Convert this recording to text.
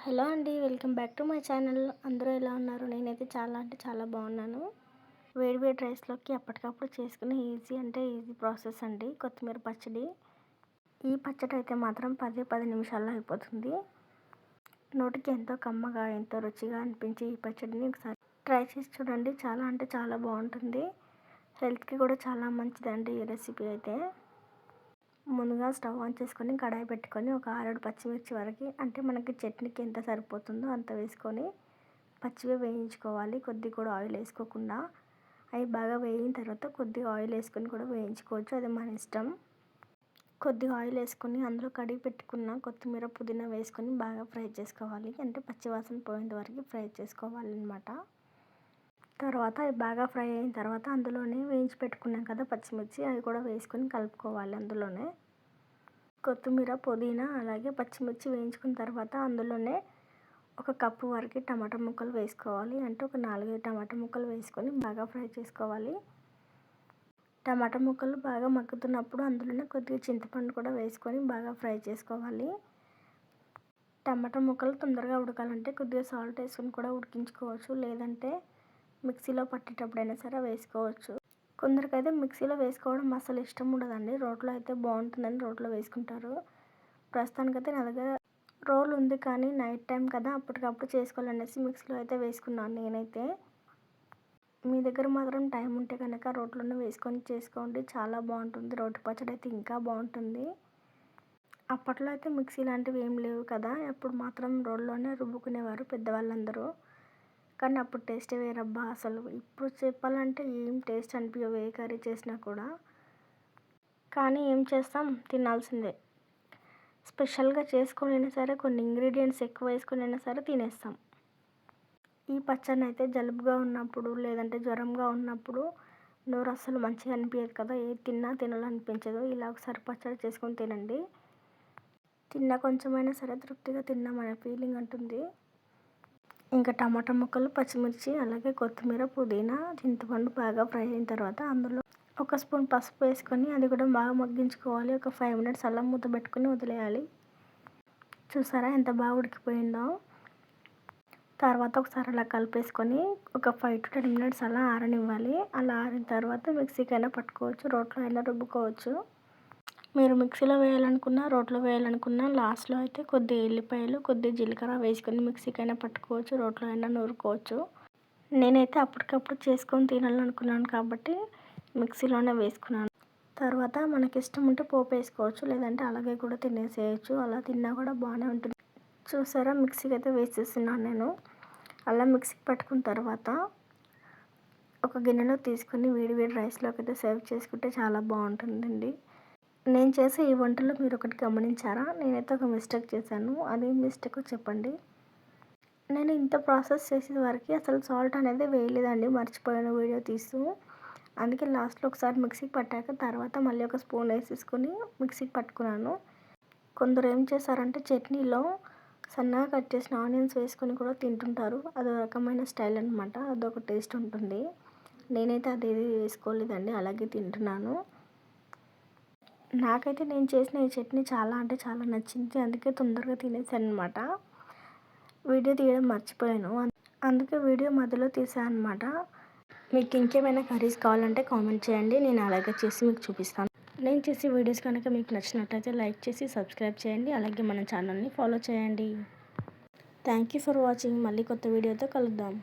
Hello అండి, welcome back to my channel. అందరూ ఎలా ఉన్నారు? నేనైతే చాలా అంటే చాలా బాగున్నాను. వేడి వేడి రైస్లోకి అప్పటికప్పుడు చేసుకునే ఈజీ ప్రాసెస్ అండి కొత్తిమీర పచ్చడి. ఈ పచ్చడి అయితే మాత్రం 10 నిమిషాల్లో అయిపోతుంది. నోటికి ఎంతో కమ్మగా ఎంతో రుచిగా అనిపించి ఈ పచ్చడిని ఒకసారి ట్రై చేసి చూడండి. చాలా అంటే చాలా బాగుంటుంది. హెల్త్కి కూడా చాలా మంచిదండి ఈ రెసిపీ అయితే. ముందుగా స్టవ్ ఆన్ చేసుకొని కడాయి పెట్టుకొని ఒక 6 పచ్చిమిర్చి వరకు, అంటే మనకి చట్నీకి ఎంత సరిపోతుందో అంత వేసుకొని పచ్చివే వేయించుకోవాలి. కొద్దిగా కూడా ఆయిల్ వేసుకోకుండా. అవి బాగా వేగిన తర్వాత కొద్దిగా ఆయిల్ వేసుకొని కూడా వేయించుకోవచ్చు, అది మన ఇష్టం. కొద్దిగా ఆయిల్ వేసుకొని అందులో కడిగి పెట్టుకున్న కొత్తిమీర పుదీనా వేసుకొని బాగా ఫ్రై చేసుకోవాలి. అంటే పచ్చివాసన పోయేంత వరకు ఫ్రై చేసుకోవాలన్నమాట. తర్వాత అవి బాగా ఫ్రై అయిన తర్వాత అందులోనే వేయించి పెట్టుకున్నాం కదా పచ్చిమిర్చి, అవి కూడా వేసుకొని కలుపుకోవాలి. అందులోనే కొత్తిమీర పుదీనా అలాగే పచ్చిమిర్చి వేయించుకున్న తర్వాత అందులోనే ఒక కప్పు వరకు టమాటా ముక్కలు వేసుకోవాలి. అంటే ఒక 4-5 టమాటా ముక్కలు వేసుకొని బాగా ఫ్రై చేసుకోవాలి. టమాటా ముక్కలు బాగా మగ్గుతున్నప్పుడు అందులోనే కొద్దిగా చింతపండు కూడా వేసుకొని బాగా ఫ్రై చేసుకోవాలి. టమాటా ముక్కలు తొందరగా ఉడకాలంటే కొద్దిగా సాల్ట్ వేసుకొని కూడా ఉడికించుకోవచ్చు, లేదంటే మిక్సీలో పట్టేటప్పుడైనా సరే వేసుకోవచ్చు. కొందరికైతే మిక్సీలో వేసుకోవడం అసలు ఇష్టం ఉండదండి. రోట్లో అయితే బాగుంటుందని రోట్లో వేసుకుంటారు. ప్రస్తుతానికైతే నా దగ్గర రోల్ ఉంది, కానీ నైట్ టైం కదా అప్పటికప్పుడు చేసుకోవాలనేసి మిక్సీలో అయితే వేసుకున్నాను నేనైతే. మీ దగ్గర మాత్రం టైం ఉంటే కనుక రోట్లోనే వేసుకొని చేసుకోండి, చాలా బాగుంటుంది. రోటి పచ్చడి అయితే ఇంకా బాగుంటుంది. అప్పట్లో అయితే మిక్సీ లాంటివి ఏం లేవు కదా, అప్పుడు మాత్రం రోల్లోనే రుబ్బుకునేవారు పెద్దవాళ్ళందరూ. కానీ అప్పుడు టేస్టే వేరబ్బా అసలు. ఇప్పుడు చెప్పాలంటే ఏం టేస్ట్ అనిపించవు ఏ కర్రీ చేసినా కూడా. కానీ ఏం చేస్తాం, తినాల్సిందే. స్పెషల్గా చేసుకొని సరే కొన్ని ఇంగ్రీడియంట్స్ ఎక్కువ వేసుకొని సరే తినేస్తాం. ఈ పచ్చడిని అయితే జలుబుగా ఉన్నప్పుడు లేదంటే జ్వరంగా ఉన్నప్పుడు నోరు అస్సలు మంచిగా అనిపించదు కదా, ఏది తిన్నా తినాలనిపించదు. ఇలా ఒకసారి పచ్చడి చేసుకొని తినండి. తిన్నా కొంచెమైనా సరే తృప్తిగా తిన్నామనే ఫీలింగ్ ఉంటుంది. ఇంకా టమాటా ముక్కలు, పచ్చిమిర్చి అలాగే కొత్తిమీర, పుదీనా, చింతపండు బాగా ఫ్రై అయిన తర్వాత అందులో ఒక స్పూన్ పసుపు వేసుకొని అది కూడా బాగా మగ్గించుకోవాలి. ఒక 5 మినిట్స్ అలా మూత పెట్టుకొని వదిలేయాలి. చూసారా ఎంత బాగా ఉడికిపోయిందో. తర్వాత ఒకసారి అలా కలిపేసుకొని ఒక 5 to 10 మినిట్స్ అలా ఆరనివ్వాలి. అలా ఆరిన తర్వాత మిక్సీకైనా పట్టుకోవచ్చు, రోట్లో అయినా రుబ్బుకోవచ్చు. మీరు మిక్సీలో వేయాలనుకున్నా రోట్లో వేయాలనుకున్నా లాస్ట్లో అయితే కొద్ది ఎల్లిపాయలు కొద్ది జీలకర్ర వేసుకొని మిక్సీకైనా పట్టుకోవచ్చు, రోట్లో అయినా నూరుకోవచ్చు. నేనైతే అప్పటికప్పుడు చేసుకొని తినాలనుకున్నాను కాబట్టి మిక్సీలోనే వేసుకున్నాను. తర్వాత మనకి ఇష్టం ఉంటే పోపు వేసుకోవచ్చు, లేదంటే అలాగే కూడా తినేసేయచ్చు. అలా తిన్నా కూడా బాగానే ఉంటుంది. చూసారా మిక్సీకి అయితే వేసేస్తున్నాను నేను. అలా మిక్సీకి పట్టుకున్న తర్వాత ఒక గిన్నెలో తీసుకొని వేడి వేడి రైస్లోకి అయితే సర్వ్ చేసుకుంటే చాలా బాగుంటుందండి. నేను చేసే ఈ వంటలో మీరు ఒకటి గమనించారా? నేనైతే ఒక మిస్టేక్ చేశాను, అదేం మిస్టేక్ చెప్పండి. నేను ఇంత ప్రాసెస్ చేసే వరకు అసలు సాల్ట్ అనేది వేయలేదండి, మర్చిపోయాను వీడియో తీస్తూ. అందుకే లాస్ట్లో ఒకసారి మిక్సీకి పట్టాక తర్వాత మళ్ళీ ఒక స్పూన్ వేసేసుకొని మిక్సీకి పట్టుకున్నాను. కొందరు ఏం చేశారంటే చట్నీలో సన్నగా కట్ చేసిన ఆనియన్స్ వేసుకొని కూడా తింటుంటారు. అదో రకమైన స్టైల్ అనమాట, అదొక టేస్ట్ ఉంటుంది. నేనైతే అదేది వేసుకోలేదండి, అలాగే తింటున్నాను. నాకైతే నేను చేసిన ఈ చట్నీ చాలా అంటే చాలా నచ్చింది, అందుకే తొందరగా తినేసాను అనమాట. వీడియో తీయడం మర్చిపోయాను, అందుకే వీడియో మధ్యలో తీసాను అనమాట. మీకు ఇంకేమైనా కర్రీస్ కావాలంటే కామెంట్ చేయండి, నేను అలాగే చేసి మీకు చూపిస్తాను. నేను చేసే వీడియోస్ కనుక మీకు నచ్చినట్లయితే లైక్ చేసి సబ్స్క్రైబ్ చేయండి, అలాగే మన ఛానల్ని ఫాలో చేయండి. Thank you for watching. మళ్ళీ కొత్త వీడియోతో కలుద్దాం.